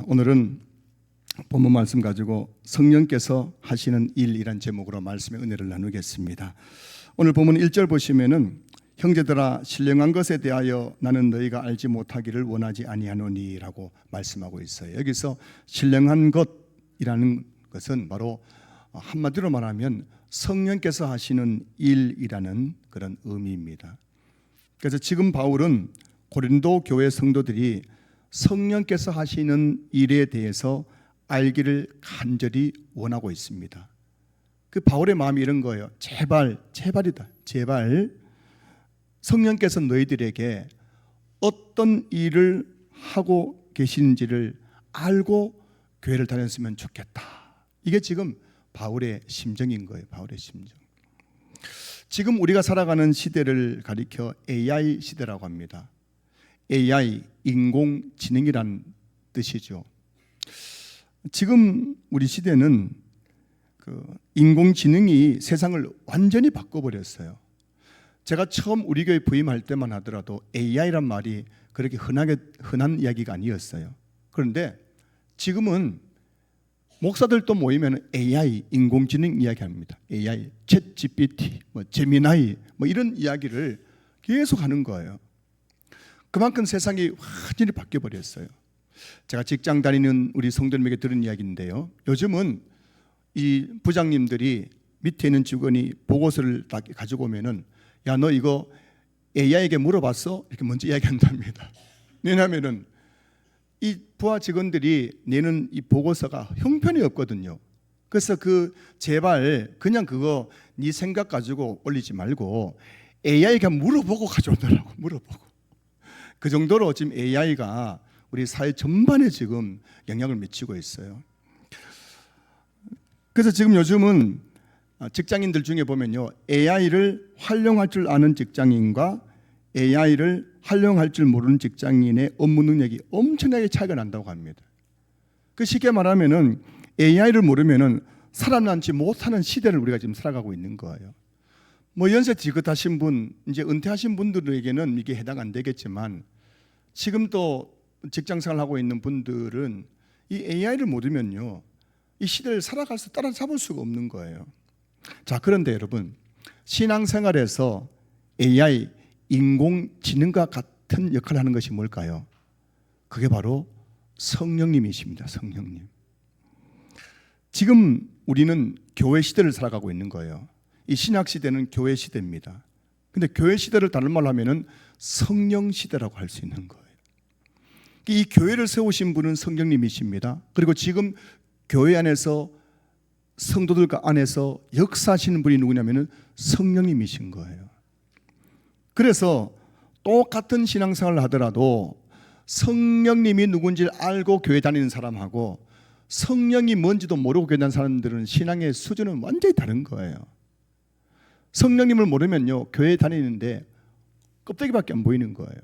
오늘은 본문 말씀 가지고 성령께서 하시는 일이란 제목으로 말씀의 은혜를 나누겠습니다. 오늘 본문 1절 보시면은 형제들아 신령한 것에 대하여 나는 너희가 알지 못하기를 원하지 아니하노니라고 말씀하고 있어요. 여기서 신령한 것이라는 것은 바로 한마디로 말하면 성령께서 하시는 일이라는 그런 의미입니다. 그래서 지금 바울은 고린도 교회 성도들이 성령께서 하시는 일에 대해서 알기를 간절히 원하고 있습니다. 그 바울의 마음이 이런 거예요. 제발이다. 제발 성령께서 너희들에게 어떤 일을 하고 계시는지를 알고 교회를 다녔으면 좋겠다. 이게 지금 바울의 심정인 거예요. 바울의 심정. 지금 우리가 살아가는 시대를 가리켜 AI 시대라고 합니다. AI, 인공지능이란 뜻이죠. 지금 우리 시대는 인공지능이 세상을 완전히 바꿔버렸어요. 제가 처음 우리 교회 부임할 때만 하더라도 AI란 말이 그렇게 흔한 이야기가 아니었어요. 그런데 지금은 목사들도 모이면 AI, 인공지능 이야기합니다. AI, 챗GPT, 제미나이 이런 이야기를 계속 하는 거예요. 그만큼 세상이 완전히 바뀌어버렸어요. 제가 직장 다니는 우리 성도님에게 들은 이야기인데요. 요즘은 이 부장님들이 밑에 있는 직원이 보고서를 딱 가지고 오면은 야, 너 이거 AI에게 물어봤어? 이렇게 먼저 이야기한답니다. 왜냐하면은 이 부하 직원들이 내는 이 보고서가 형편이 없거든요. 그래서 제발 그냥 그거 네 생각 가지고 올리지 말고 AI에게 물어보고 가져오더라고. 물어보고. 그 정도로 지금 AI가 우리 사회 전반에 지금 영향을 미치고 있어요. 그래서 지금 요즘은 직장인들 중에 보면요, AI를 활용할 줄 아는 직장인과 AI를 활용할 줄 모르는 직장인의 업무 능력이 엄청나게 차이가 난다고 합니다. 쉽게 말하면은 AI를 모르면은 살아남지 못하는 시대를 우리가 지금 살아가고 있는 거예요. 연세 지긋하신 분, 이제 은퇴하신 분들에게는 이게 해당 안 되겠지만 지금 또 직장생활 하고 있는 분들은 이 AI를 모르면요, 이 시대를 살아가서 따라잡을 수가 없는 거예요. 자, 그런데 여러분, 신앙생활에서 AI, 인공지능과 같은 역할을 하는 것이 뭘까요? 그게 바로 성령님이십니다. 성령님. 지금 우리는 교회 시대를 살아가고 있는 거예요. 이 신약 시대는 교회 시대입니다. 근데 교회 시대를 다른 말로 하면은 성령 시대라고 할 수 있는 거예요. 이 교회를 세우신 분은 성령님이십니다. 그리고 지금 교회 안에서 성도들 안에서 역사하시는 분이 누구냐면은 성령님이신 거예요. 그래서 똑같은 신앙생활을 하더라도 성령님이 누군지 알고 교회 다니는 사람하고 성령이 뭔지도 모르고 교회 다니는 사람들은 신앙의 수준은 완전히 다른 거예요. 성령님을 모르면요, 교회 다니는데 껍데기밖에 안 보이는 거예요.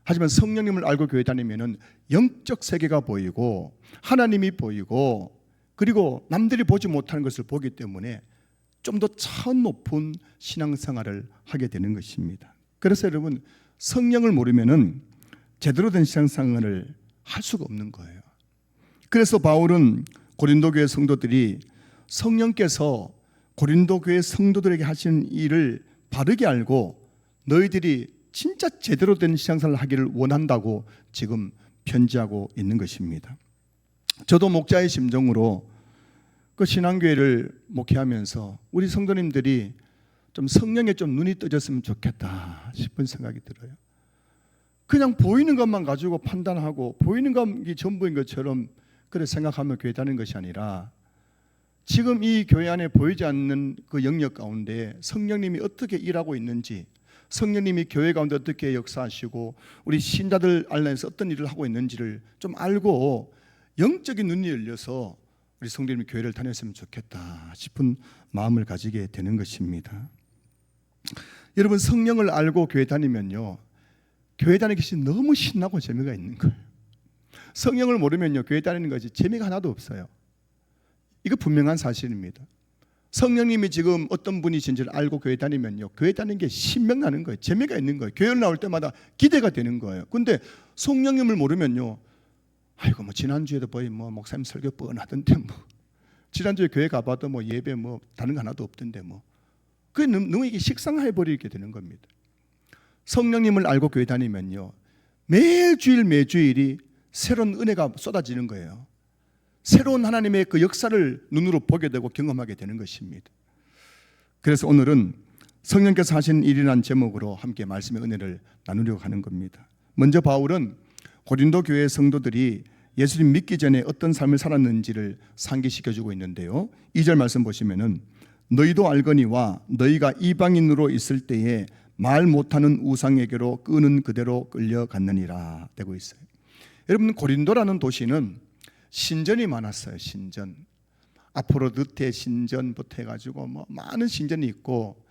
하지만 성령님을 알고 교회 다니면은 영적 세계가 보이고 하나님이 보이고 그리고 남들이 보지 못하는 것을 보기 때문에 좀 더 차원 높은 신앙생활을 하게 되는 것입니다. 그래서 여러분, 성령을 모르면은 제대로 된 신앙생활을 할 수가 없는 거예요. 그래서 바울은 고린도 교회 성도들이 성령께서 고린도 교회 성도들에게 하시는 일을 바르게 알고 너희들이 진짜 제대로 된 신앙생활을 하기를 원한다고 지금 편지하고 있는 것입니다. 저도 목자의 심정으로 신앙교회를 목회하면서 우리 성도님들이 좀 성령에 좀 눈이 떠졌으면 좋겠다 싶은 생각이 들어요. 그냥 보이는 것만 가지고 판단하고 보이는 것이 전부인 것처럼 그렇게 생각하며 교회 다니는 것이 아니라 지금 이 교회 안에 보이지 않는 그 영역 가운데 성령님이 어떻게 일하고 있는지, 성령님이 교회 가운데 어떻게 역사하시고 우리 신자들 안에서 어떤 일을 하고 있는지를 좀 알고 영적인 눈이 열려서 우리 성도님이 교회를 다녔으면 좋겠다 싶은 마음을 가지게 되는 것입니다. 여러분, 성령을 알고 교회 다니면요, 교회 다니는 것이 너무 신나고 재미가 있는 거예요. 성령을 모르면요, 교회 다니는 것이 재미가 하나도 없어요. 이거 분명한 사실입니다. 성령님이 지금 어떤 분이신지를 알고 교회 다니면요, 교회 다니는 게 신명나는 거예요. 재미가 있는 거예요. 교회를 나올 때마다 기대가 되는 거예요. 근데 성령님을 모르면요, 아이고 뭐 지난주에도 거의 뭐 목사님 설교 뻔하던데 뭐 지난주에 교회 가봐도 뭐 예배 뭐 다른 거 하나도 없던데 뭐 그게 너무 이게 식상해 버리게 되는 겁니다. 성령님을 알고 교회 다니면요 매주일이 새로운 은혜가 쏟아지는 거예요. 새로운 하나님의 그 역사를 눈으로 보게 되고 경험하게 되는 것입니다. 그래서 오늘은 성령께서 하신 일이라는 제목으로 함께 말씀의 은혜를 나누려고 하는 겁니다. 먼저 바울은 고린도 교회 성도들이 예수님 믿기 전에 어떤 삶을 살았는지를 상기시켜주고 있는데요. 2절 말씀 보시면은 너희도 알거니와 너희가 이방인으로 있을 때에 말 못하는 우상에게로 끄는 그대로 끌려갔느니라 되고 있어요. 여러분 고린도라는 도시는 신전이 많았어요. 신전. 아포로드테 신전부터 해가지고 뭐 많은 신전이 있고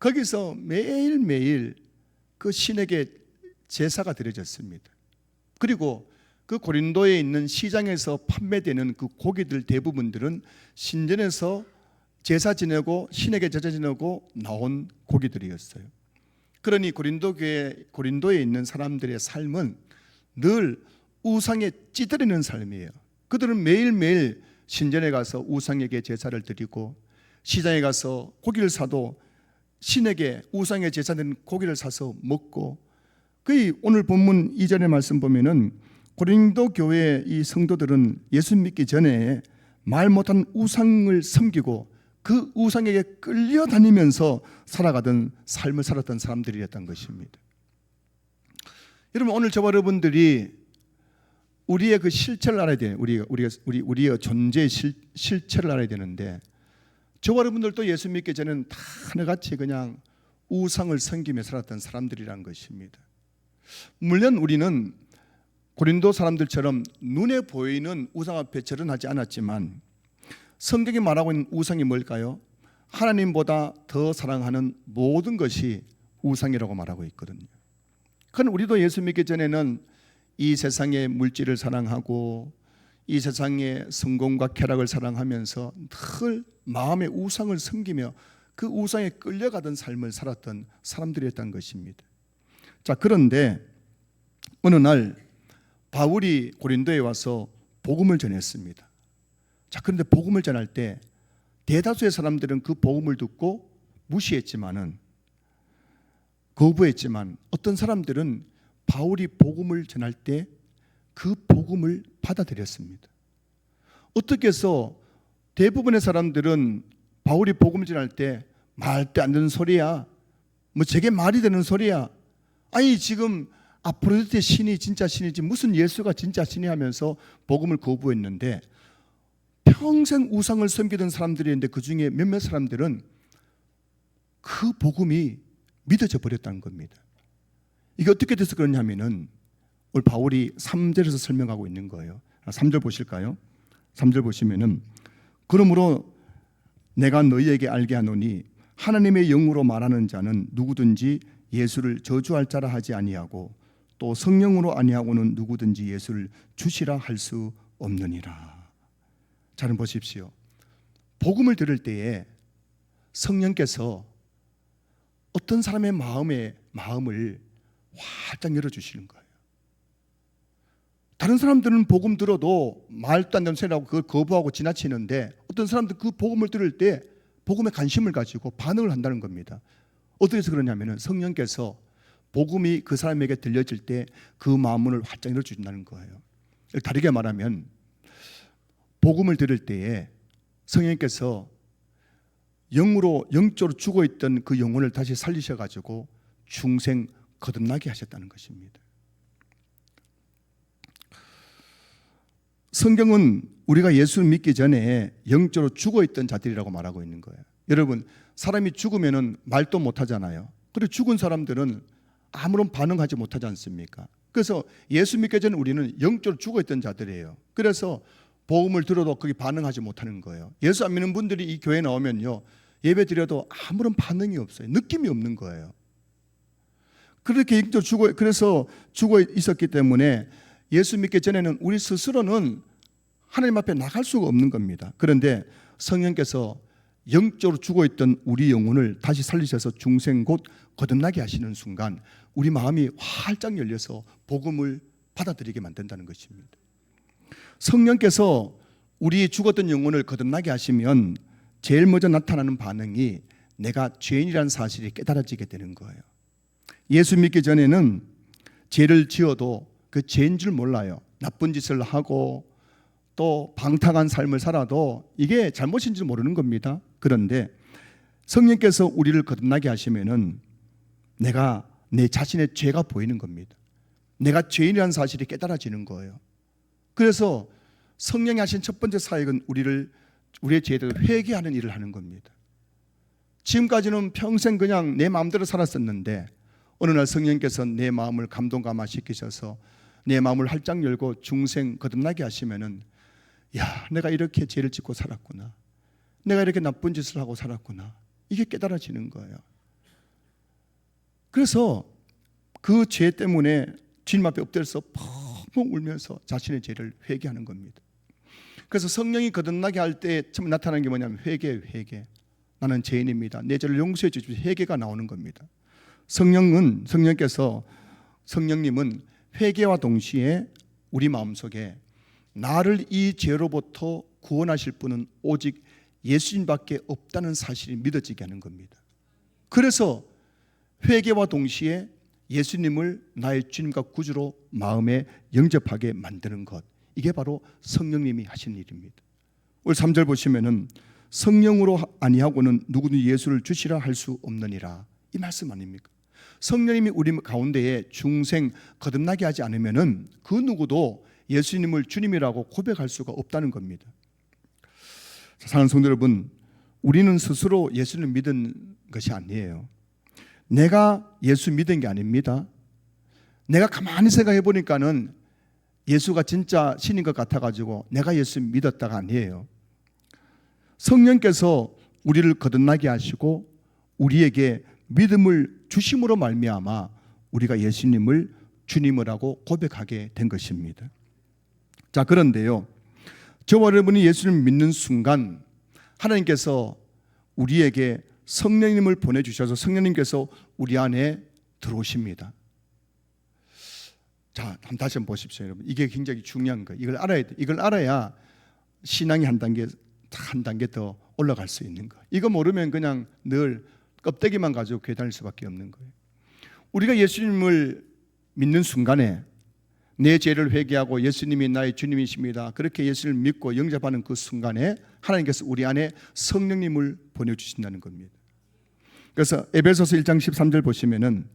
거기서 매일매일 그 신에게 제사가 드려졌습니다. 그리고 그 고린도에 있는 시장에서 판매되는 그 고기들 대부분들은 신전에서 제사 지내고 신에게 제사 지내고 나온 고기들이었어요. 그러니 고린도에 있는 사람들의 삶은 늘 우상에 찌들이는 삶이에요. 그들은 매일매일 신전에 가서 우상에게 제사를 드리고 시장에 가서 고기를 사도 신에게 우상에 제사드린 고기를 사서 먹고 거의 오늘 본문 2절의 말씀 보면은 고린도 교회의 이 성도들은 예수 믿기 전에 말 못한 우상을 섬기고 그 우상에게 끌려다니면서 살아가던 삶을 살았던 사람들이었던 것입니다. 여러분 오늘 저와 여러분들이 우리의 그 실체를 알아야 돼요. 우리의 존재의 실체를 알아야 되는데 저와 여러분들도 예수 믿기 전에는 다 하나같이 그냥 우상을 섬기며 살았던 사람들이란 것입니다. 물론 우리는 고린도 사람들처럼 눈에 보이는 우상 앞에 절은하지 않았지만 성경이 말하고 있는 우상이 뭘까요? 하나님보다 더 사랑하는 모든 것이 우상이라고 말하고 있거든요. 그건 우리도 예수 믿기 전에는 이 세상의 물질을 사랑하고 이 세상의 성공과 쾌락을 사랑하면서 늘 마음의 우상을 섬기며 그 우상에 끌려가던 삶을 살았던 사람들이었던 것입니다. 자, 그런데 어느 날 바울이 고린도에 와서 복음을 전했습니다. 자, 그런데 복음을 전할 때 대다수의 사람들은 그 복음을 듣고 무시했지만은 거부했지만 어떤 사람들은 바울이 복음을 전할 때 그 복음을 받아들였습니다. 어떻게 해서 대부분의 사람들은 바울이 복음을 전할 때 말도 안 되는 소리야, 뭐 저게 말이 되는 소리야, 아니 지금 아프로디테 신이 진짜 신이지 무슨 예수가 진짜 신이 하면서 복음을 거부했는데 평생 우상을 섬기던 사람들이 있는데 그 중에 몇몇 사람들은 그 복음이 믿어져 버렸다는 겁니다. 이게 어떻게 돼서 그러냐면은 오늘 바울이 3절에서 설명하고 있는 거예요. 3절 보실까요? 3절 보시면은 그러므로 내가 너희에게 알게 하노니 하나님의 영으로 말하는 자는 누구든지 예수를 저주할 자라 하지 아니하고 또 성령으로 아니하고는 누구든지 예수를 주시라 할 수 없느니라. 잘 보십시오. 복음을 들을 때에 성령께서 어떤 사람의 마음을 활짝 열어주시는 거예요. 다른 사람들은 복음 들어도 말도 안 되는 소리라고 그걸 거부하고 지나치는데 어떤 사람들 그 복음을 들을 때 복음에 관심을 가지고 반응을 한다는 겁니다. 어떻게 해서 그러냐면 성령께서 복음이 그 사람에게 들려질 때 그 마음문을 활짝 열어주신다는 거예요. 다르게 말하면 복음을 들을 때에 성령께서 영적으로 죽어있던 그 영혼을 다시 살리셔가지고 중생 거듭나게 하셨다는 것입니다. 성경은 우리가 예수를 믿기 전에 영적으로 죽어있던 자들이라고 말하고 있는 거예요. 여러분 사람이 죽으면 말도 못하잖아요. 그리고 죽은 사람들은 아무런 반응하지 못하지 않습니까? 그래서 예수 믿기 전에 우리는 영적으로 죽어있던 자들이에요. 그래서 복음을 들어도 거기 반응하지 못하는 거예요. 예수 안 믿는 분들이 이 교회에 나오면요 예배 드려도 아무런 반응이 없어요. 느낌이 없는 거예요. 그렇게 영적으로 그래서 죽어 있었기 때문에 예수 믿기 전에는 우리 스스로는 하나님 앞에 나갈 수가 없는 겁니다. 그런데 성령께서 영적으로 죽어있던 우리 영혼을 다시 살리셔서 중생 곧 거듭나게 하시는 순간 우리 마음이 활짝 열려서 복음을 받아들이게 만든다는 것입니다. 성령께서 우리 죽었던 영혼을 거듭나게 하시면 제일 먼저 나타나는 반응이 내가 죄인이라는 사실이 깨달아지게 되는 거예요. 예수 믿기 전에는 죄를 지어도 그 죄인 줄 몰라요. 나쁜 짓을 하고 또 방탕한 삶을 살아도 이게 잘못인 줄 모르는 겁니다. 그런데 성령께서 우리를 거듭나게 하시면은 내가 내 자신의 죄가 보이는 겁니다. 내가 죄인이라는 사실이 깨달아지는 거예요. 그래서 성령이 하신 첫 번째 사역은 우리의 죄들을 회개하는 일을 하는 겁니다. 지금까지는 평생 그냥 내 마음대로 살았었는데 어느 날 성령께서 내 마음을 감동감화시키셔서 내 마음을 활짝 열고 중생 거듭나게 하시면은 야, 내가 이렇게 죄를 짓고 살았구나. 내가 이렇게 나쁜 짓을 하고 살았구나. 이게 깨달아지는 거예요. 그래서 그 죄 때문에 주님 앞에 엎드려서 펑펑 울면서 자신의 죄를 회개하는 겁니다. 그래서 성령이 거듭나게 할 때 처음 나타나는 게 뭐냐면 회개. 나는 죄인입니다. 내 죄를 용서해 주십시오. 회개가 나오는 겁니다. 성령님은 회개와 동시에 우리 마음속에 나를 이 죄로부터 구원하실 분은 오직 예수님밖에 없다는 사실이 믿어지게 하는 겁니다. 그래서 회개와 동시에 예수님을 나의 주님과 구주로 마음에 영접하게 만드는 것, 이게 바로 성령님이 하신 일입니다. 오늘 3절 보시면은 성령으로 아니하고는 누구든지 예수를 주시라 할 수 없느니라, 이 말씀 아닙니까? 성령님이 우리 가운데에 중생 거듭나게 하지 않으면은 그 누구도 예수님을 주님이라고 고백할 수가 없다는 겁니다. 사랑하는 성도 여러분, 우리는 스스로 예수를 믿은 것이 아니에요. 내가 예수 믿은 게 아닙니다. 내가 가만히 생각해 보니까는 예수가 진짜 신인 것 같아가지고 내가 예수 믿었다가 아니에요. 성령께서 우리를 거듭나게 하시고 우리에게 믿음을 주심으로 말미암아 우리가 예수님을 주님이라고 고백하게 된 것입니다. 자, 그런데요, 저와 여러분이 예수를 믿는 순간 하나님께서 우리에게 성령님을 보내주셔서 성령님께서 우리 안에 들어오십니다. 자, 다시 한번 보십시오, 여러분. 이게 굉장히 중요한 거예요. 이걸 알아야 돼. 이걸 알아야 신앙이 한 단계 더 올라갈 수 있는 거예요. 이거 모르면 그냥 늘 껍데기만 가지고 교회 다닐 수밖에 없는 거예요. 우리가 예수님을 믿는 순간에 내 죄를 회개하고 예수님이 나의 주님이십니다, 그렇게 예수를 믿고 영접하는 그 순간에 하나님께서 우리 안에 성령님을 보내주신다는 겁니다. 그래서 에베소서 1장 13절 보시면은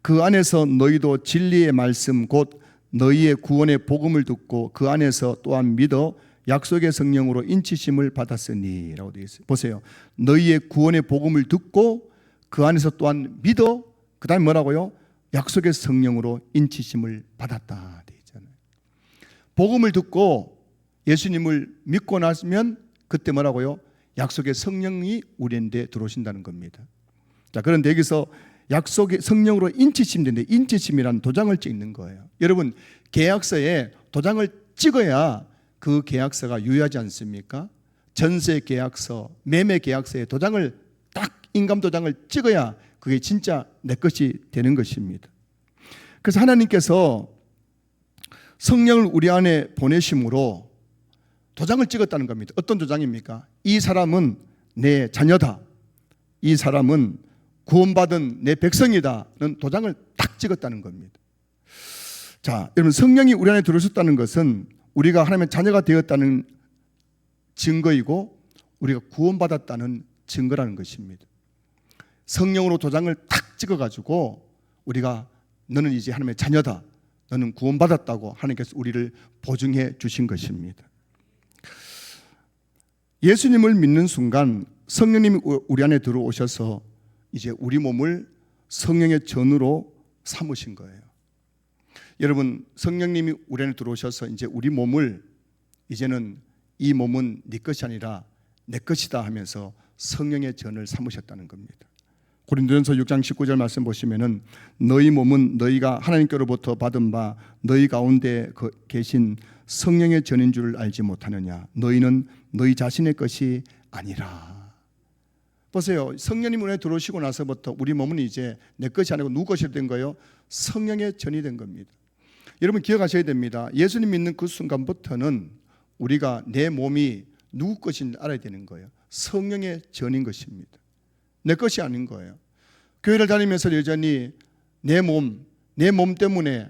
그 안에서 너희도 진리의 말씀 곧 너희의 구원의 복음을 듣고 그 안에서 또한 믿어 약속의 성령으로 인치심을 받았으니 라고 되어 있어요. 보세요. 너희의 구원의 복음을 듣고 그 안에서 또한 믿어, 그 다음에 뭐라고요? 약속의 성령으로 인치심을 받았다 되어 있잖아요. 복음을 듣고 예수님을 믿고 나면 그때 뭐라고요? 약속의 성령이 우리한테 들어오신다는 겁니다. 자, 그런데 여기서 약속의 성령으로 인치심인데, 인치심이란 도장을 찍는 거예요. 여러분, 계약서에 도장을 찍어야 그 계약서가 유효하지 않습니까? 전세 계약서, 매매 계약서에 도장을 딱 인감 도장을 찍어야 그게 진짜 내 것이 되는 것입니다. 그래서 하나님께서 성령을 우리 안에 보내심으로 도장을 찍었다는 겁니다. 어떤 도장입니까? 이 사람은 내 자녀다, 이 사람은 구원받은 내 백성이다는 도장을 딱 찍었다는 겁니다. 자, 여러분, 성령이 우리 안에 들어오셨다는 것은 우리가 하나님의 자녀가 되었다는 증거이고 우리가 구원받았다는 증거라는 것입니다. 성령으로 도장을 탁 찍어가지고 우리가 너는 이제 하나님의 자녀다, 너는 구원받았다고 하나님께서 우리를 보증해 주신 것입니다. 예수님을 믿는 순간 성령님이 우리 안에 들어오셔서 이제 우리 몸을 성령의 전으로 삼으신 거예요. 여러분, 성령님이 우리 안에 들어오셔서 이제 우리 몸을, 이제는 이 몸은 네 것이 아니라 내 것이다 하면서 성령의 전을 삼으셨다는 겁니다. 고린도전서 6장 19절 말씀 보시면은 너희 몸은 너희가 하나님께로부터 받은 바 너희 가운데 계신 성령의 전인 줄 알지 못하느냐, 너희는 너희 자신의 것이 아니라. 보세요. 성령님 은혜 들어오시고 나서부터 우리 몸은 이제 내 것이 아니고 누구 것이 된 거예요? 성령의 전이 된 겁니다. 여러분 기억하셔야 됩니다. 예수님 믿는 그 순간부터는 우리가 내 몸이 누구 것인지 알아야 되는 거예요. 성령의 전인 것입니다. 내 것이 아닌 거예요. 교회를 다니면서 여전히 내 몸 때문에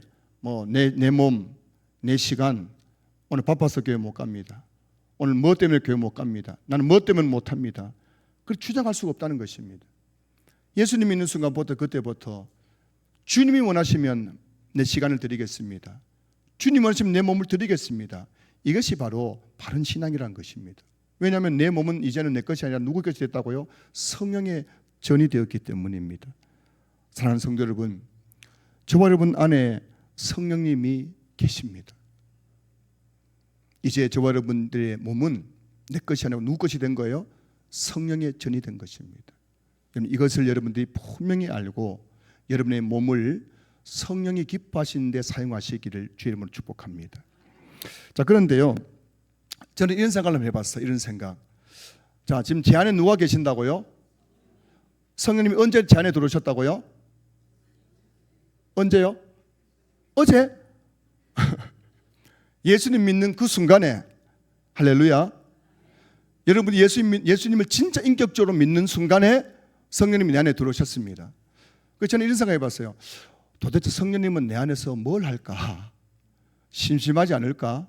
내 몸, 내 시간, 오늘 바빠서 교회 못 갑니다. 오늘 뭐 때문에 교회 못 갑니다. 나는 뭐 때문에 못 합니다. 그렇게 주장할 수가 없다는 것입니다. 예수님 믿는 순간부터 그때부터 주님이 원하시면 내 시간을 드리겠습니다. 주님 원하시면 내 몸을 드리겠습니다. 이것이 바로 바른 신앙이라는 것입니다. 왜냐하면 내 몸은 이제는 내 것이 아니라 누구 것이 됐다고요? 성령의 전이 되었기 때문입니다. 사랑하는 성도 여러분, 저와 여러분 안에 성령님이 계십니다. 이제 저와 여러분들의 몸은 내 것이 아니고 누구 것이 된 거예요? 성령의 전이 된 것입니다. 이것을 여러분들이 분명히 알고 여러분의 몸을 성령이 기뻐하시는 데 사용하시기를 주의 이름으로 축복합니다. 자, 그런데요, 저는 이런 생각을 한번 해봤어요. 이런 생각. 자, 지금 제 안에 누가 계신다고요? 성령님이 언제 제 안에 들어오셨다고요? 언제요? 어제? 예수님 믿는 그 순간에, 할렐루야, 여러분이 예수님을 진짜 인격적으로 믿는 순간에 성령님이 내 안에 들어오셨습니다. 그래서 저는 이런 생각 해봤어요. 도대체 성령님은 내 안에서 뭘 할까? 심심하지 않을까?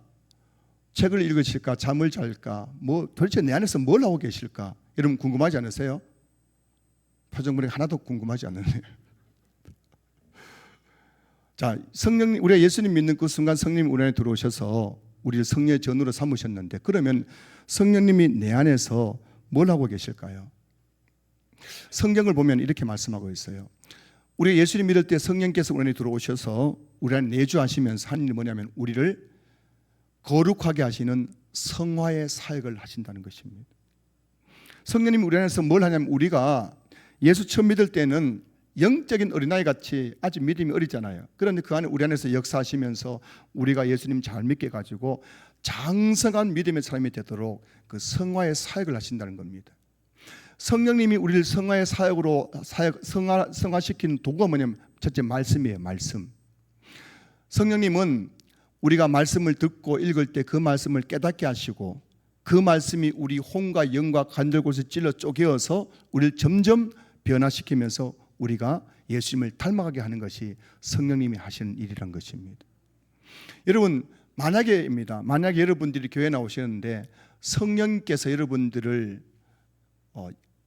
책을 읽으실까? 잠을 잘까? 도대체 내 안에서 뭘 하고 계실까? 여러분 궁금하지 않으세요? 표정 보니까 하나도 궁금하지 않으네요. 자, 성령님, 우리가 예수님 믿는 그 순간 성령님이 우리 안에 들어오셔서 우리를 성령의 전으로 삼으셨는데, 그러면 성령님이 내 안에서 뭘 하고 계실까요? 성경을 보면 이렇게 말씀하고 있어요. 우리 예수님 믿을 때 성령께서 우리 안에 들어오셔서 우리 안에 내주하시면서 하는 일이 뭐냐면 우리를 거룩하게 하시는 성화의 사역을 하신다는 것입니다. 성령님이 우리 안에서 뭘 하냐면, 우리가 예수 처음 믿을 때는 영적인 어린아이 같이 아직 믿음이 어리잖아요. 그런데 그 안에 우리 안에서 역사하시면서 우리가 예수님 잘 믿게 가지고 장성한 믿음의 사람이 되도록 그 성화의 사역을 하신다는 겁니다. 성령님이 우리를 성화의 사역으로 성화시키는 도구가 뭐냐면 첫째 말씀이에요. 말씀. 성령님은 우리가 말씀을 듣고 읽을 때 그 말씀을 깨닫게 하시고, 그 말씀이 우리 혼과 영과 관절곳을 찔러 쪼개어서 우리를 점점 변화시키면서 우리가 예수님을 닮아가게 하는 것이 성령님이 하시는 일이란 것입니다. 여러분, 만약에 여러분들이 교회 나오시는데 성령께서 여러분들을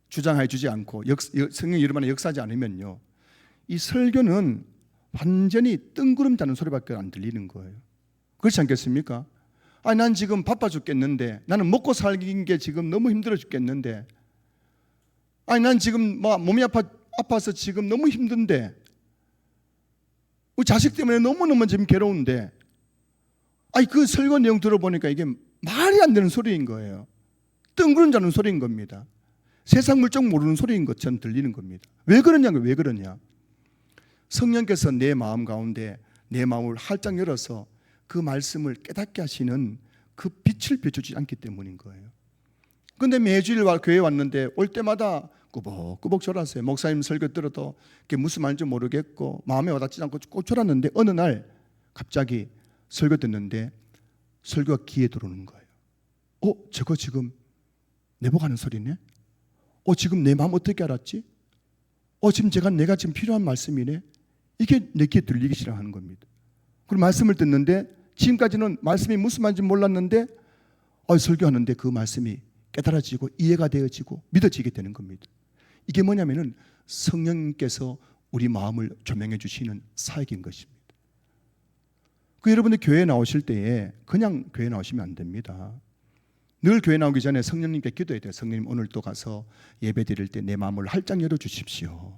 주장해 주지 않고 성령이 여러분 안에 역사하지 않으면요, 이 설교는 완전히 뜬구름 자는 소리밖에 안 들리는 거예요. 그렇지 않겠습니까? 난 지금 바빠 죽겠는데, 나는 먹고 살긴 게 지금 너무 힘들어 죽겠는데, 난 지금 몸이 아파서 지금 너무 힘든데, 우리 자식 때문에 너무너무 지금 괴로운데, 그 설교 내용 들어보니까 이게 말이 안 되는 소리인 거예요. 뜬구름 자는 소리인 겁니다. 세상 물정 모르는 소리인 것처럼 들리는 겁니다. 왜 그러냐고요? 왜 그러냐? 성령께서 내 마음 가운데 내 마음을 활짝 열어서 그 말씀을 깨닫게 하시는 그 빛을 비춰주지 않기 때문인 거예요. 그런데 매주일 교회에 왔는데 올 때마다 꾸벅꾸벅 졸았어요. 목사님 설교 들어도 그게 무슨 말인지 모르겠고 마음에 와닿지 않고 꼭 졸았는데, 어느 날 갑자기 설교 듣는데 설교가 귀에 들어오는 거예요. 저거 지금 내보고 하는 소리네? 지금 내 마음 어떻게 알았지? 지금 내가 지금 필요한 말씀이네? 이게 내 귀에 들리기 시작하는 겁니다. 그리고 말씀을 듣는데 지금까지는 말씀이 무슨 말인지 몰랐는데 설교하는데 그 말씀이 깨달아지고 이해가 되어지고 믿어지게 되는 겁니다. 이게 뭐냐면은 성령님께서 우리 마음을 조명해 주시는 사역인 것입니다. 여러분들 교회에 나오실 때에 그냥 교회 나오시면 안 됩니다. 늘 교회 나오기 전에 성령님께 기도해야 돼요. 성령님, 오늘 또 가서 예배 드릴 때 내 마음을 활짝 열어 주십시오.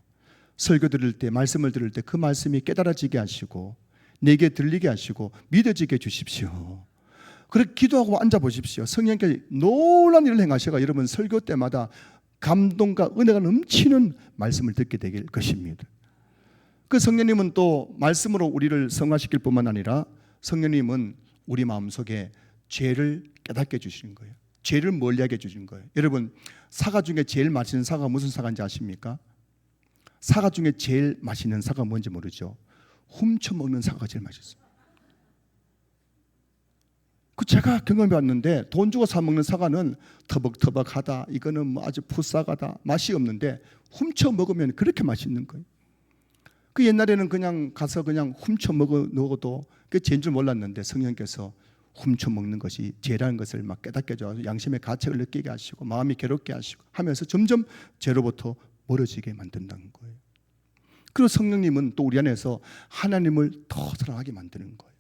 설교 들을 때, 말씀을 들을 때 그 말씀이 깨달아지게 하시고 내게 들리게 하시고 믿어지게 해주십시오. 그렇게 기도하고 앉아보십시오. 성령께서 놀라운 일을 행하셔가 여러분 설교 때마다 감동과 은혜가 넘치는 말씀을 듣게 될 것입니다. 그 성령님은 또 말씀으로 우리를 성화시킬 뿐만 아니라 성령님은 우리 마음속에 죄를 깨닫게 해주시는 거예요. 죄를 멀리하게 해주시는 거예요. 여러분, 사과 중에 제일 맛있는 사과가 무슨 사과인지 아십니까? 사과 중에 제일 맛있는 사과가 뭔지 모르죠? 훔쳐먹는 사과가 제일 맛있어요. 그 제가 경험해 봤는데 돈 주고 사 먹는 사과는 터벅터벅하다, 이거는 뭐 아주 푸싸가다, 맛이 없는데 훔쳐 먹으면 그렇게 맛있는 거예요. 그 옛날에는 그냥 가서 그냥 훔쳐 먹어도 그게 죄인 줄 몰랐는데 성령께서 훔쳐 먹는 것이 죄라는 것을 막 깨닫게 해줘 양심의 가책을 느끼게 하시고 마음이 괴롭게 하시고 하면서 점점 죄로부터 멀어지게 만든다는 거예요. 그리고 성령님은 또 우리 안에서 하나님을 더 사랑하게 만드는 거예요.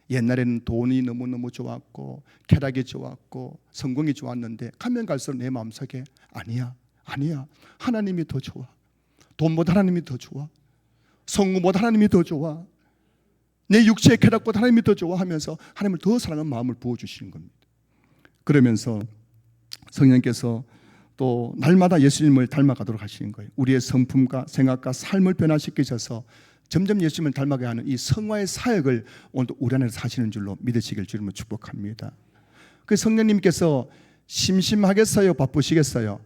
옛날에는 돈이 너무너무 좋았고 쾌락이 좋았고 성공이 좋았는데 가면 갈수록 내 마음속에 아니야 하나님이 더 좋아, 돈보다 하나님이 더 좋아, 성공보다 하나님이 더 좋아, 내 육체의 쾌락보다 하나님이 더 좋아하면서 하나님을 더 사랑하는 마음을 부어주시는 겁니다. 그러면서 성령께서 또 날마다 예수님을 닮아가도록 하시는 거예요. 우리의 성품과 생각과 삶을 변화시키셔서 점점 예수님을 닮아가게 하는 이 성화의 사역을 오늘도 우리 안에서 하시는 줄로 믿으시길 주님을 축복합니다. 그 성령님께서 심심하겠어요? 바쁘시겠어요?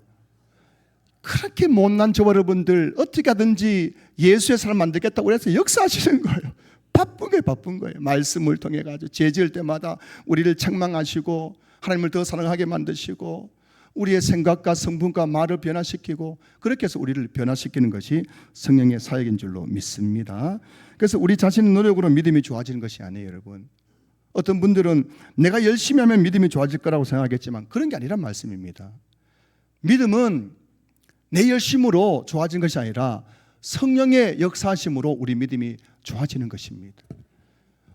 그렇게 못난 저와 여러분들 어떻게 하든지 예수의 사람 만들겠다고 그래서 역사하시는 거예요. 바쁜 거예요. 말씀을 통해 가지고 죄 지을 때마다 우리를 책망하시고 하나님을 더 사랑하게 만드시고 우리의 생각과 성품과 말을 변화시키고 그렇게 해서 우리를 변화시키는 것이 성령의 사역인 줄로 믿습니다. 그래서 우리 자신의 노력으로 믿음이 좋아지는 것이 아니에요, 여러분. 어떤 분들은 내가 열심히 하면 믿음이 좋아질 거라고 생각하겠지만 그런 게 아니란 말씀입니다. 믿음은 내 열심으로 좋아지는 것이 아니라 성령의 역사하심으로 우리 믿음이 좋아지는 것입니다.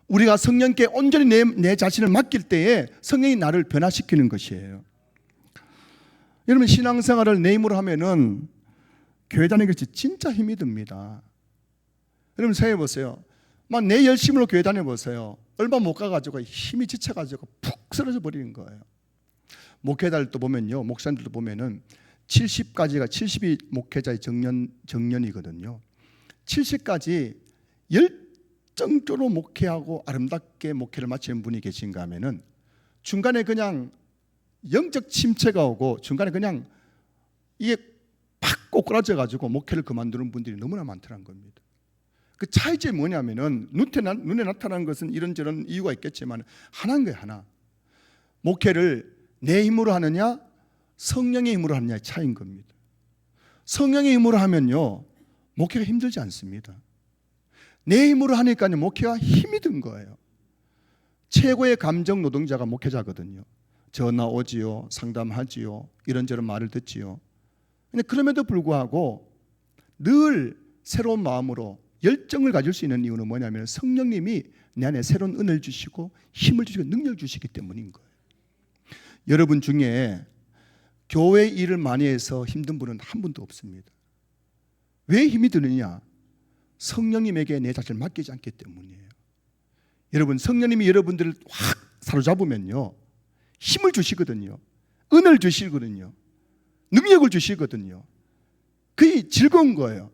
우리가 성령께 온전히 내 자신을 맡길 때에 성령이 나를 변화시키는 것이에요. 여러분, 신앙생활을 내 힘으로 하면은 교회 다니는 것이 진짜 힘이 듭니다. 여러분 생각해 보세요. 막 내 열심으로 교회 다녀 보세요. 얼마 못 가가지고 힘이 지쳐가지고 푹 쓰러져 버리는 거예요. 목회자들도 보면요, 목사님들도 보면은 70이 목회자의 정년이거든요. 70까지 열정적으로 목회하고 아름답게 목회를 마치는 분이 계신가 하면은 중간에 그냥 영적 침체가 오고 중간에 그냥 이게 팍 꼬꾸라져 가지고 목회를 그만두는 분들이 너무나 많더라는 겁니다. 그 차이점이 뭐냐면은 눈에 나타나는 것은 이런저런 이유가 있겠지만 하나인 거예요, 하나. 목회를 내 힘으로 하느냐 성령의 힘으로 하느냐의 차이인 겁니다. 성령의 힘으로 하면요 목회가 힘들지 않습니다. 내 힘으로 하니까요 목회가 힘이 든 거예요. 최고의 감정 노동자가 목회자거든요. 전화 오지요, 상담하지요, 이런저런 말을 듣지요. 근데 그럼에도 불구하고 늘 새로운 마음으로 열정을 가질 수 있는 이유는 뭐냐면 성령님이 내 안에 새로운 은혜를 주시고 힘을 주시고 능력을 주시기 때문인 거예요. 여러분 중에 교회 일을 많이 해서 힘든 분은 한 분도 없습니다. 왜 힘이 드느냐? 성령님에게 내 자신을 맡기지 않기 때문이에요. 여러분, 성령님이 여러분들을 확 사로잡으면요 힘을 주시거든요. 은혜를 주시거든요. 능력을 주시거든요. 그게 즐거운 거예요.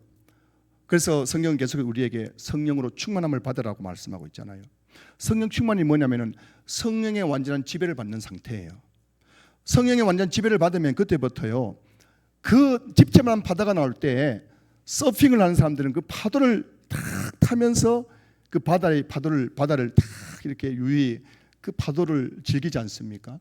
그래서 성경은 계속 우리에게 성령으로 충만함을 받으라고 말씀하고 있잖아요. 성령 충만이 뭐냐면은 성령의 완전한 지배를 받는 상태예요. 성령의 완전 지배를 받으면 그때부터요 그 집체만 바다가 나올 때 서핑을 하는 사람들은 그 파도를 탁 타면서 그 바다를 탁 이렇게 유유히 그 파도를 즐기지 않습니까?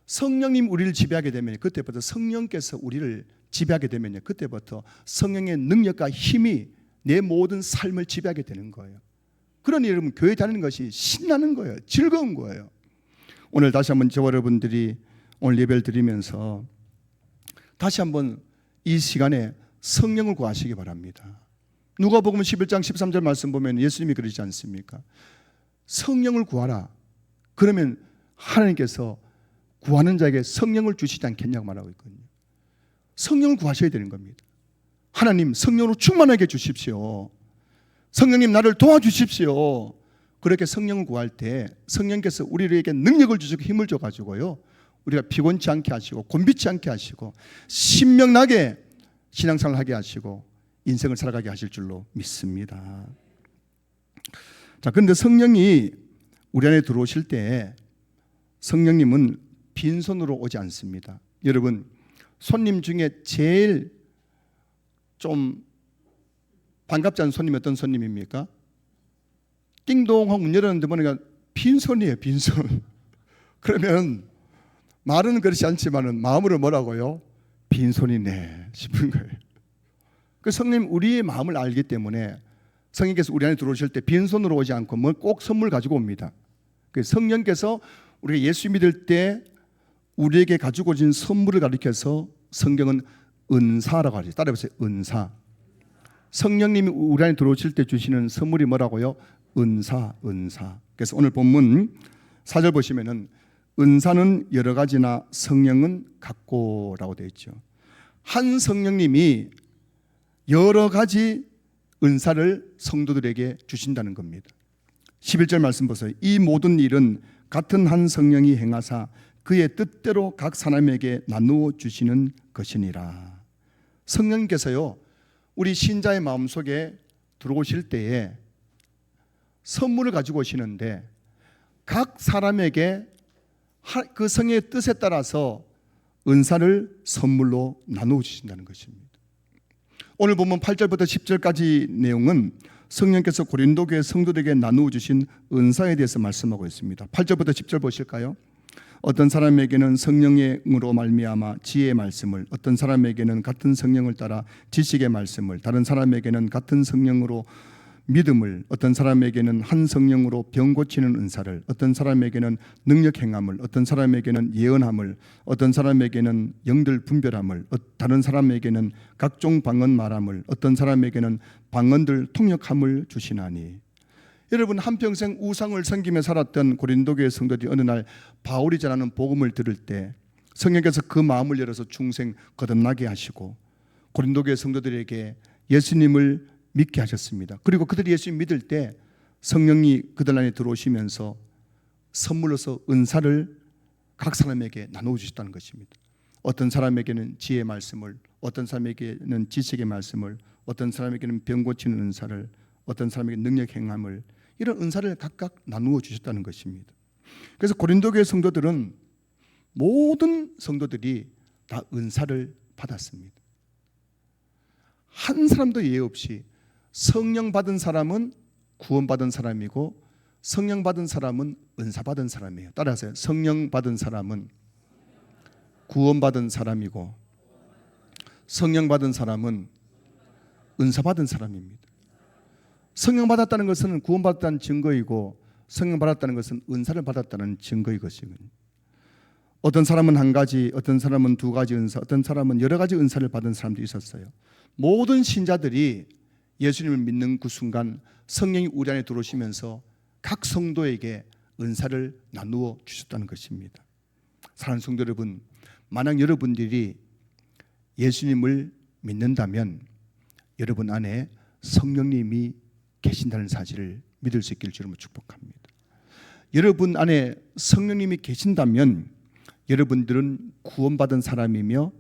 성령님 우리를 지배하게 되면 그때부터 성령께서 우리를 지배하게 되면요 그때부터 성령의 능력과 힘이 내 모든 삶을 지배하게 되는 거예요. 그러니 여러분 교회 다니는 것이 신나는 거예요. 즐거운 거예요. 오늘 다시 한번 저와 여러분들이 오늘 예배를 드리면서 다시 한번 이 시간에 성령을 구하시기 바랍니다. 누가복음 11장 13절 말씀 보면 예수님이 그러지 않습니까? 성령을 구하라. 그러면 하나님께서 구하는 자에게 성령을 주시지 않겠냐고 말하고 있거든요. 성령을 구하셔야 되는 겁니다. 하나님 성령으로 충만하게 주십시오. 성령님 나를 도와주십시오. 그렇게 성령을 구할 때 성령께서 우리에게 능력을 주시고 힘을 줘가지고요 우리가 피곤치 않게 하시고 곤비치 않게 하시고 신명나게 신앙생활을 하게 하시고 인생을 살아가게 하실 줄로 믿습니다. 자, 그런데 성령이 우리 안에 들어오실 때 성령님은 빈손으로 오지 않습니다. 여러분 손님 중에 제일 좀 반갑지 않은 손님이 어떤 손님입니까? 띵동 하고 문 열었는데 보니까 빈손이에요. 빈손. 그러면 말은 그렇지 않지만은 마음으로 뭐라고요? 빈손이네 싶은 거예요. 그 성님 우리의 마음을 알기 때문에 성령께서 우리 안에 들어오실 때 빈손으로 오지 않고 뭐 꼭 선물 가지고 옵니다. 그 성령께서 우리가 예수 믿을 때 우리에게 가지고 오신 선물을 가리켜서 성경은 은사라고 하죠. 따라해보세요. 은사. 성령님이 우리 안에 들어오실 때 주시는 선물이 뭐라고요? 은사, 은사. 그래서 오늘 본문 4절 보시면은 은사는 여러 가지나 성령은 같고라고 되어 있죠. 한 성령님이 여러 가지 은사를 성도들에게 주신다는 겁니다. 11절 말씀 보세요. 이 모든 일은 같은 한 성령이 행하사 그의 뜻대로 각 사람에게 나누어 주시는 것이니라. 성령께서요 우리 신자의 마음속에 들어오실 때에 선물을 가지고 오시는데 각 사람에게 그 성령의 뜻에 따라서 은사를 선물로 나누어 주신다는 것입니다. 오늘 보면 8절부터 10절까지 내용은 성령께서 고린도 교회 성도들에게 나누어 주신 은사에 대해서 말씀하고 있습니다. 8절부터 10절 보실까요? 어떤 사람에게는 성령으로 말미암아 지혜의 말씀을, 어떤 사람에게는 같은 성령을 따라 지식의 말씀을, 다른 사람에게는 같은 성령으로 믿음을, 어떤 사람에게는 한 성령으로 병 고치는 은사를, 어떤 사람에게는 능력 행함을, 어떤 사람에게는 예언함을, 어떤 사람에게는 영들 분별함을, 다른 사람에게는 각종 방언 말함을, 어떤 사람에게는 방언들 통역함을 주시나니. 여러분 한평생 우상을 섬기며 살았던 고린도 교회 성도들이 어느 날 바울이 전하는 복음을 들을 때 성령께서 그 마음을 열어서 중생 거듭나게 하시고 고린도 교회 성도들에게 예수님을 믿게 하셨습니다. 그리고 그들이 예수님 믿을 때 성령이 그들 안에 들어오시면서 선물로서 은사를 각 사람에게 나누어 주셨다는 것입니다. 어떤 사람에게는 지혜의 말씀을, 어떤 사람에게는 지식의 말씀을, 어떤 사람에게는 병 고치는 은사를, 어떤 사람에게 능력 행함을, 이런 은사를 각각 나누어 주셨다는 것입니다. 그래서 고린도 교회 성도들은 모든 성도들이 다 은사를 받았습니다. 한 사람도 예외 없이 성령 받은 사람은 구원받은 사람이고 성령 받은 사람은 은사 받은 사람이에요. 따라하세요. 성령 받은 사람은 구원받은 사람이고 성령 받은 사람은 은사 받은 사람입니다. 성령 받았다는 것은 구원받았다는 증거이고 성령 받았다는 것은 은사를 받았다는 증거인 것이거든요. 어떤 사람은 한 가지, 어떤 사람은 두 가지 은사, 어떤 사람은 여러 가지 은사를 받은 사람도 있었어요. 모든 신자들이 예수님을 믿는 그 순간 성령이 우리 안에 들어오시면서 각 성도에게 은사를 나누어 주셨다는 것입니다. 사랑하는 성도 여러분, 만약 여러분들이 예수님을 믿는다면 여러분 안에 성령님이 계신다는 사실을 믿을 수 있기를 주님으로 축복합니다. 여러분 안에 성령님이 계신다면 여러분들은 구원받은 사람이며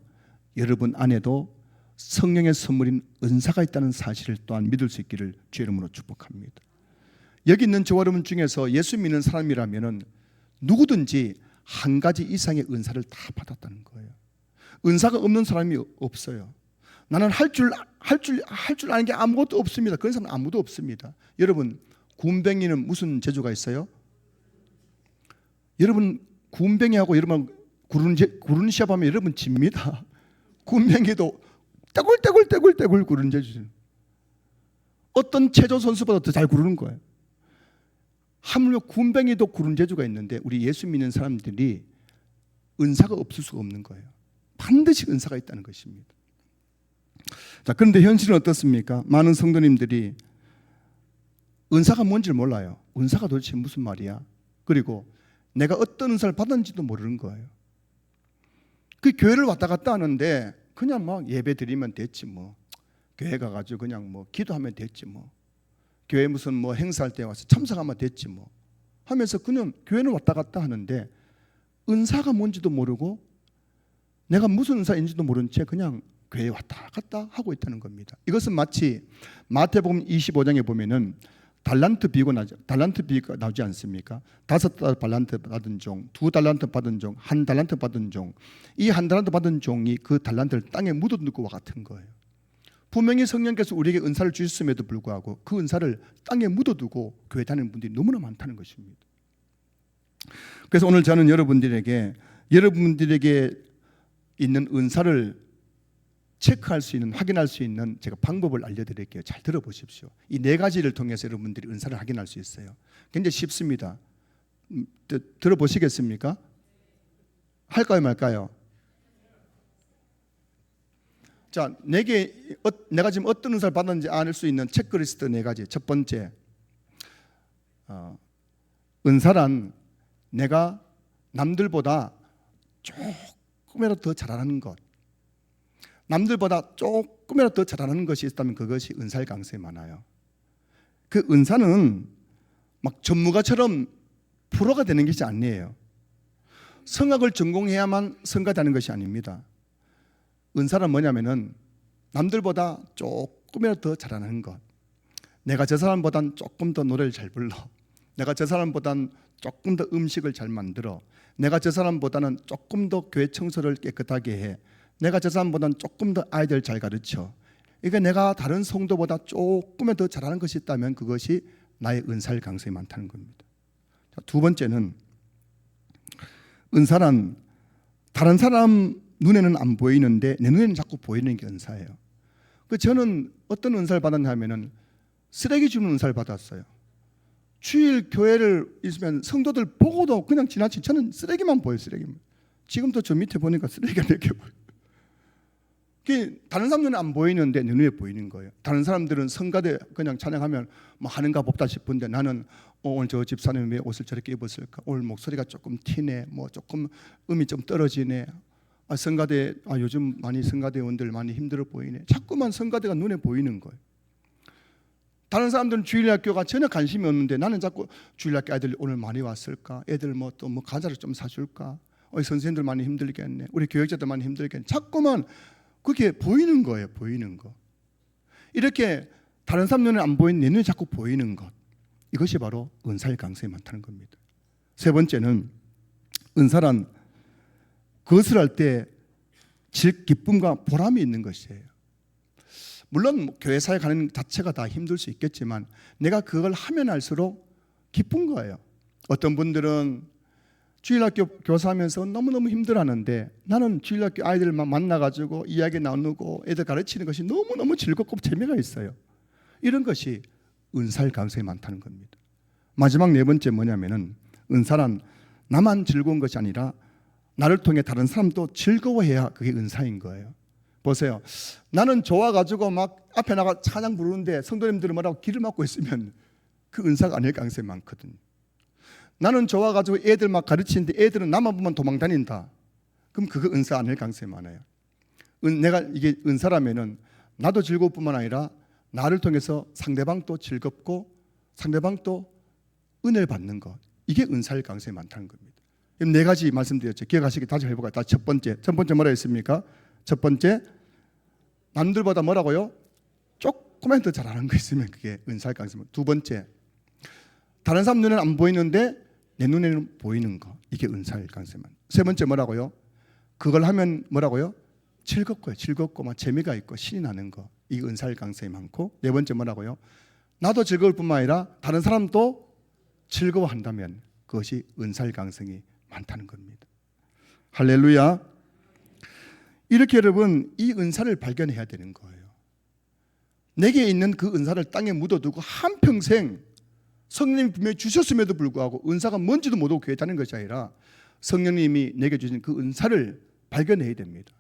여러분 안에도 성령의 선물인 은사가 있다는 사실을 또한 믿을 수 있기를 주의 이름으로 축복합니다. 여기 있는 저와 여러분 중에서 예수 믿는 사람이라면 누구든지 한 가지 이상의 은사를 다 받았다는 거예요. 은사가 없는 사람이 없어요. 나는 할 줄 아는 게 아무것도 없습니다. 그런 사람은 아무도 없습니다. 여러분 군뱅이는 무슨 재주가 있어요? 여러분 군뱅이하고 여러분 구르는 시합하면 여러분 집니다. 군뱅이도 떼굴떼굴 구르는 재주. 어떤 체조 선수보다 더 잘 구르는 거예요. 하물며 군뱅이도 구르는 재주가 있는데 우리 예수 믿는 사람들이 은사가 없을 수가 없는 거예요. 반드시 은사가 있다는 것입니다. 자, 그런데 현실은 어떻습니까? 많은 성도님들이 은사가 뭔지를 몰라요. 은사가 도대체 무슨 말이야? 그리고 내가 어떤 은사를 받았는지도 모르는 거예요. 그 교회를 왔다 갔다 하는데 그냥 막 예배 드리면 됐지 뭐. 교회 가가지고 그냥 뭐 기도하면 됐지 뭐. 교회 무슨 뭐 행사할 때 와서 참석하면 됐지 뭐. 하면서 그냥 교회는 왔다 갔다 하는데 은사가 뭔지도 모르고 내가 무슨 은사인지도 모른 채 그냥 교회에 왔다 갔다 하고 있다는 겁니다. 이것은 마치 마태복음 25장에 보면은 달란트 비가 나오지 않습니까? 5달란트 받은 종, 2달란트 받은 종, 1달란트 받은 종. 이 1달란트 받은 종이 그 달란트를 땅에 묻어둔 것과 같은 거예요. 분명히 성령께서 우리에게 은사를 주셨음에도 불구하고 그 은사를 땅에 묻어두고 교회 다니는 분들이 너무나 많다는 것입니다. 그래서 오늘 저는 여러분들에게 있는 은사를 체크할 수 있는, 확인할 수 있는 제가 방법을 알려드릴게요. 잘 들어보십시오. 이 네 가지를 통해서 여러분들이 은사를 확인할 수 있어요. 굉장히 쉽습니다. 들어보시겠습니까? 할까요 말까요? 자, 내가 지금 어떤 은사를 받았는지 알 수 있는 체크리스트 네 가지. 첫 번째, 은사란 내가 남들보다 조금이라도 더 잘하는 것, 남들보다 조금이라도 더 잘하는 것이 있다면 그것이 은사일 가능성이 많아요. 그 은사는 막 전문가처럼 프로가 되는 것이 아니에요. 성악을 전공해야만 성가되는 것이 아닙니다. 은사는 뭐냐면은 남들보다 조금이라도 더 잘하는 것. 내가 저 사람보단 조금 더 노래를 잘 불러. 내가 저 사람보단 조금 더 음식을 잘 만들어. 내가 저 사람보다는 조금 더 교회 청소를 깨끗하게 해. 내가 저 사람보다는 조금 더 아이들 잘 가르쳐. 그러니까 내가 다른 성도보다 조금이라도 더 잘하는 것이 있다면 그것이 나의 은사일 가능성이 많다는 겁니다. 자, 두 번째는 은사란 다른 사람 눈에는 안 보이는데 내 눈에는 자꾸 보이는 게 은사예요. 저는 어떤 은사를 받았냐면은 쓰레기 주는 은사를 받았어요. 주일 교회를 있으면 성도들 보고도 그냥 지나치 저는 쓰레기만 보여요. 쓰레기만. 지금도 저 밑에 보니까 쓰레기가 몇 개 보여요. 다른 사람 눈에 안 보이는데 내 눈에 보이는 거예요. 다른 사람들은 성가대 그냥 찬양하면 뭐 하는가 보다 싶은데 나는 오늘 저 집사님 왜 옷을 저렇게 입었을까? 오늘 목소리가 조금 튀네. 뭐 조금 음이 좀 떨어지네. 성가대 요즘 많이 성가대원들 많이 힘들어 보이네. 자꾸만 성가대가 눈에 보이는 거예요. 다른 사람들은 주일학교가 전혀 관심이 없는데 나는 자꾸 주일학교 아이들 오늘 많이 왔을까? 애들 뭐 또 뭐 과자를 좀 사줄까? 선생님들 많이 힘들겠네. 우리 교육자들 많이 힘들겠네. 자꾸만 그게 보이는 거예요. 보이는 거. 이렇게 다른 사람 눈에 안 보이는 내 눈에 자꾸 보이는 것. 이것이 바로 은사일 가능성이 많다는 겁니다. 세 번째는 은사란 그것을 할 때 기쁨과 보람이 있는 것이에요. 물론 교회 사에 가는 자체가 다 힘들 수 있겠지만 내가 그걸 하면 할수록 기쁜 거예요. 어떤 분들은 주일학교 교사하면서 너무너무 힘들어하는데 나는 주일학교 아이들만 만나가지고 이야기 나누고 애들 가르치는 것이 너무너무 즐겁고 재미가 있어요. 이런 것이 은사일 가능성이 많다는 겁니다. 마지막 네 번째 뭐냐면은 은사란 나만 즐거운 것이 아니라 나를 통해 다른 사람도 즐거워해야 그게 은사인 거예요. 보세요. 나는 좋아가지고 막 앞에 나가 찬양 부르는데 성도님들이 뭐라고 귀를 막고 있으면 그 은사가 아닐 가능성이 많거든요. 나는 좋아가지고 애들 막 가르치는데 애들은 나만 보면 도망 다닌다. 그럼 그거 은사 아닐 가능성이 많아요. 내가 이게 은사라면은 나도 즐거울 뿐만 아니라 나를 통해서 상대방도 즐겁고 상대방도 은혜를 받는 것. 이게 은사일 가능성이 많다는 겁니다. 네 가지 말씀드렸죠. 기억하시기 다시 해볼까요? 첫 번째 뭐라 했습니까? 첫 번째, 남들보다 뭐라고요? 조금만 더 잘하는 거 있으면 그게 은사일 가능성이. 두 번째, 다른 사람 눈에는 안 보이는데 내 눈에는 보이는 거. 이게 은사일 가능성이 많아요. 세 번째 뭐라고요? 그걸 하면 뭐라고요? 즐겁고 막 재미가 있고 신이 나는 거. 이게 은사일 가능성이 많고. 네 번째 뭐라고요? 나도 즐거울 뿐만 아니라 다른 사람도 즐거워한다면 그것이 은사일 가능성이 많다는 겁니다. 할렐루야. 이렇게 여러분 이 은사를 발견해야 되는 거예요. 내게 있는 그 은사를 땅에 묻어두고 한평생 성령님이 분명히 주셨음에도 불구하고 은사가 뭔지도 모르고 교회 다니는 것이 아니라 성령님이 내게 주신 그 은사를 발견해야 됩니다.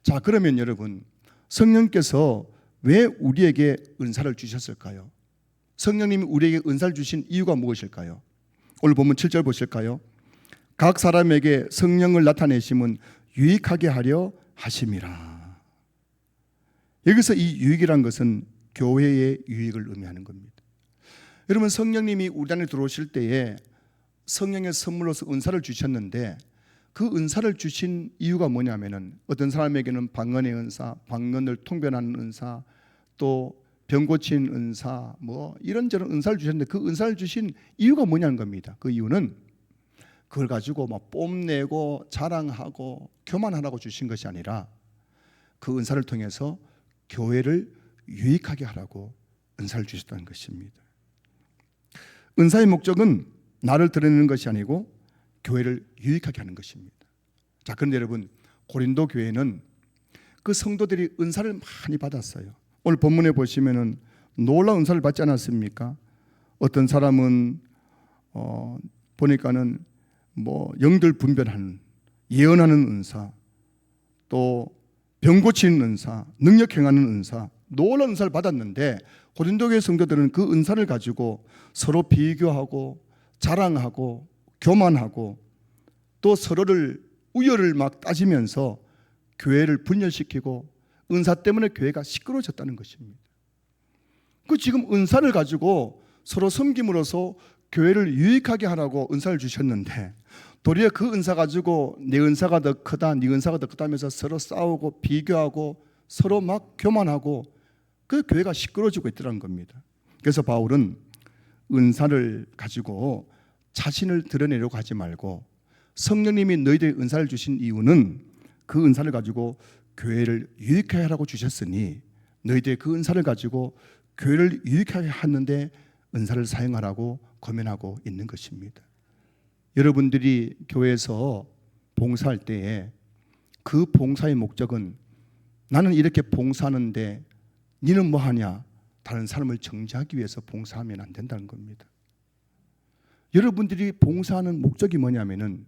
자, 그러면 여러분 성령께서 왜 우리에게 은사를 주셨을까요? 성령님이 우리에게 은사를 주신 이유가 무엇일까요? 오늘 본문 7절 보실까요? 각 사람에게 성령을 나타내심은 유익하게 하려 하심이라. 여기서 이 유익이란 것은 교회의 유익을 의미하는 겁니다. 여러분 성령님이 우리 안에 들어오실 때에 성령의 선물로서 은사를 주셨는데 그 은사를 주신 이유가 뭐냐면은 어떤 사람에게는 방언의 은사, 방언을 통변하는 은사, 또 병 고치는 은사, 뭐 이런저런 은사를 주셨는데 그 은사를 주신 이유가 뭐냐는 겁니다. 그 이유는 그걸 가지고 막 뽐내고 자랑하고 교만하라고 주신 것이 아니라 그 은사를 통해서 교회를 유익하게 하라고 은사를 주셨다는 것입니다. 은사의 목적은 나를 드러내는 것이 아니고 교회를 유익하게 하는 것입니다. 자, 그런데 여러분, 고린도 교회는 그 성도들이 은사를 많이 받았어요. 오늘 본문에 보시면은 놀라운 은사를 받지 않았습니까? 어떤 사람은 보니까는 영들 분별하는, 예언하는 은사, 또 병 고치는 은사, 능력 행하는 은사, 놀라운 은사를 받았는데 고린도 교회 성도들은 그 은사를 가지고 서로 비교하고 자랑하고 교만하고 또 서로를 우열을 막 따지면서 교회를 분열시키고 은사 때문에 교회가 시끄러워졌다는 것입니다. 그 지금 은사를 가지고 서로 섬김으로써 교회를 유익하게 하라고 은사를 주셨는데 도리어 그 은사 가지고 내 은사가 더 크다, 네 은사가 더 크다 하면서 서로 싸우고 비교하고 서로 막 교만하고 그 교회가 시끄러워지고 있더라는 겁니다. 그래서 바울은 은사를 가지고 자신을 드러내려고 하지 말고 성령님이 너희들에게 은사를 주신 이유는 그 은사를 가지고 교회를 유익하게 하라고 주셨으니 너희들의 그 은사를 가지고 교회를 유익하게 하는데 은사를 사용하라고 권면하고 있는 것입니다. 여러분들이 교회에서 봉사할 때에 그 봉사의 목적은 나는 이렇게 봉사하는데 너는 뭐 하냐? 다른 사람을 정죄하기 위해서 봉사하면 안 된다는 겁니다. 여러분들이 봉사하는 목적이 뭐냐면은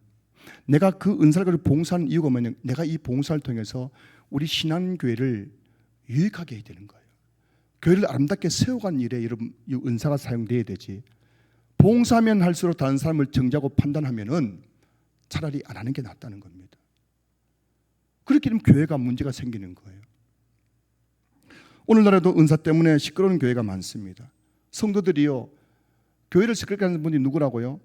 내가 그 은사를 가지고 봉사하는 이유가 뭐냐면 내가 이 봉사를 통해서 우리 신앙교회를 유익하게 해야 되는 거예요. 교회를 아름답게 세워간 일에 여러분 이 은사가 사용돼야 되지. 봉사하면 할수록 다른 사람을 정죄하고 판단하면은 차라리 안 하는 게 낫다는 겁니다. 그렇게 되면 교회가 문제가 생기는 거예요. 오늘날에도 은사 때문에 시끄러운 교회가 많습니다. 성도들이요, 교회를 시끄럽게 하는 분이 누구라고요?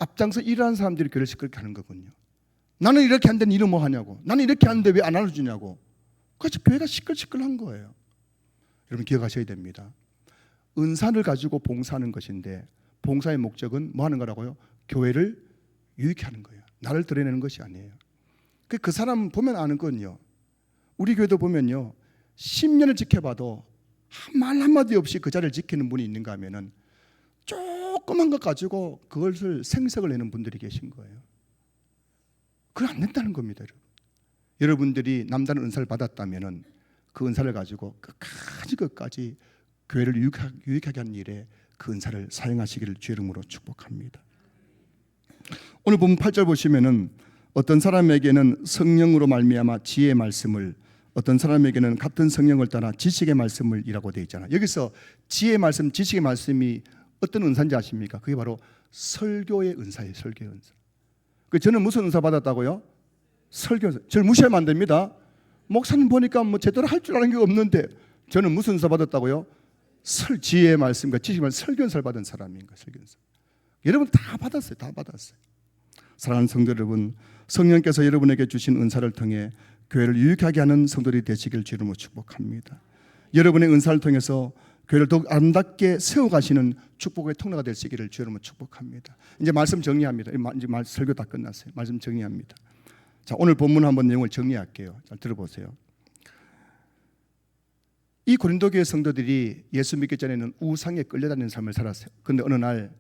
앞장서 일하는 사람들이 교회를 시끄럽게 하는 거군요. 나는 이렇게 하는데 니는 뭐 하냐고. 나는 이렇게 하는데 왜 안 알아주냐고. 그래서 교회가 시끌시끌한 거예요. 여러분 기억하셔야 됩니다. 은사를 가지고 봉사하는 것인데 봉사의 목적은 뭐 하는 거라고요? 교회를 유익게 하는 거예요. 나를 드러내는 것이 아니에요. 그 사람 보면 아는 건요. 우리 교회도 보면요. 10년을 지켜봐도 말 한마디 없이 그 자리를 지키는 분이 있는가 하면은 조그만 것 가지고 그것을 생색을 내는 분들이 계신 거예요. 그건 안 된다는 겁니다, 여러분. 여러분들이 남다른 은사를 받았다면은 그 은사를 가지고 끝까지 교회를 유익하게 하는 일에 그 은사를 사용하시기를 주의 이름으로 축복합니다. 오늘 본문 8절 보시면은 어떤 사람에게는 성령으로 말미암아 지혜의 말씀을, 어떤 사람에게는 같은 성령을 따라 지식의 말씀을 이라고 되어 있잖아요. 여기서 지혜의 말씀, 지식의 말씀이 어떤 은사인지 아십니까? 그게 바로 설교의 은사예요. 설교의 은사. 저는 무슨 은사 받았다고요? 설교 은사. 저를 무시하면 안 됩니다. 목사님 보니까 뭐 제대로 할 줄 아는 게 없는데 저는 무슨 은사 받았다고요? 지혜의 말씀과 지식의 말씀, 설교 은사를 받은 사람인가. 설교 은사. 여러분 다 받았어요. 다 받았어요. 사랑하는 성도 여러분, 성령께서 여러분에게 주신 은사를 통해 교회를 유익하게 하는 성도들이 되시길 주님으로 축복합니다. 여러분의 은사를 통해서 교회를 더욱 아름답게 세워가시는 축복의 통로가 될 수 있기를 주님으로 축복합니다. 이제 말씀 정리합니다. 이제 설교 다 끝났어요. 말씀 정리합니다. 자, 오늘 본문 한번 내용을 정리할게요. 잘 들어보세요. 이 고린도 교회 성도들이 예수 믿기 전에는 우상에 끌려다니는 삶을 살았어요. 그런데 어느 날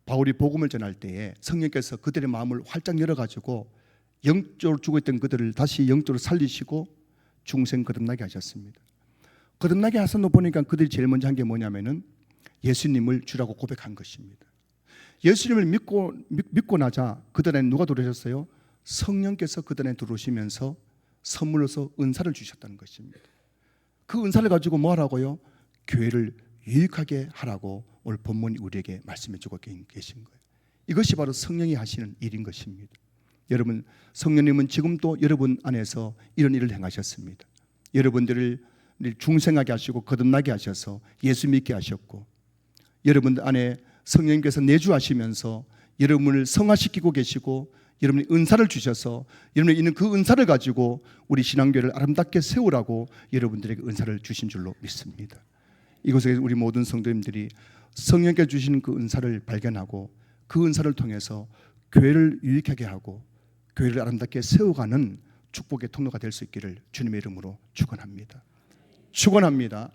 바울이 복음을 전할 때에 성령께서 그들의 마음을 활짝 열어가지고 영적으로 죽어있던 그들을 다시 영적으로 살리시고 중생 거듭나게 하셨습니다. 거듭나게 하셔서 보니까 그들이 제일 먼저 한 게 뭐냐면은 예수님을 주라고 고백한 것입니다. 예수님을 믿고 나자 그들 안에 누가 들어오셨어요? 성령께서 그들 안에 들어오시면서 선물로서 은사를 주셨다는 것입니다. 그 은사를 가지고 뭐 하라고요? 교회를 유익하게 하라고 오늘 본문이 우리에게 말씀해 주고 계신 거예요. 이것이 바로 성령이 하시는 일인 것입니다. 여러분, 성령님은 지금도 여러분 안에서 이런 일을 행하셨습니다. 여러분들을 중생하게 하시고 거듭나게 하셔서 예수 믿게 하셨고, 여러분들 안에 성령님께서 내주하시면서 여러분을 성화시키고 계시고, 여러분이 은사를 주셔서 여러분이 있는 그 은사를 가지고 우리 신앙교회를 아름답게 세우라고 여러분들에게 은사를 주신 줄로 믿습니다. 이곳에 우리 모든 성도님들이 성령께 주신 그 은사를 발견하고 그 은사를 통해서 교회를 유익하게 하고 교회를 아름답게 세워가는 축복의 통로가 될 수 있기를 주님의 이름으로 축원합니다. 축원합니다.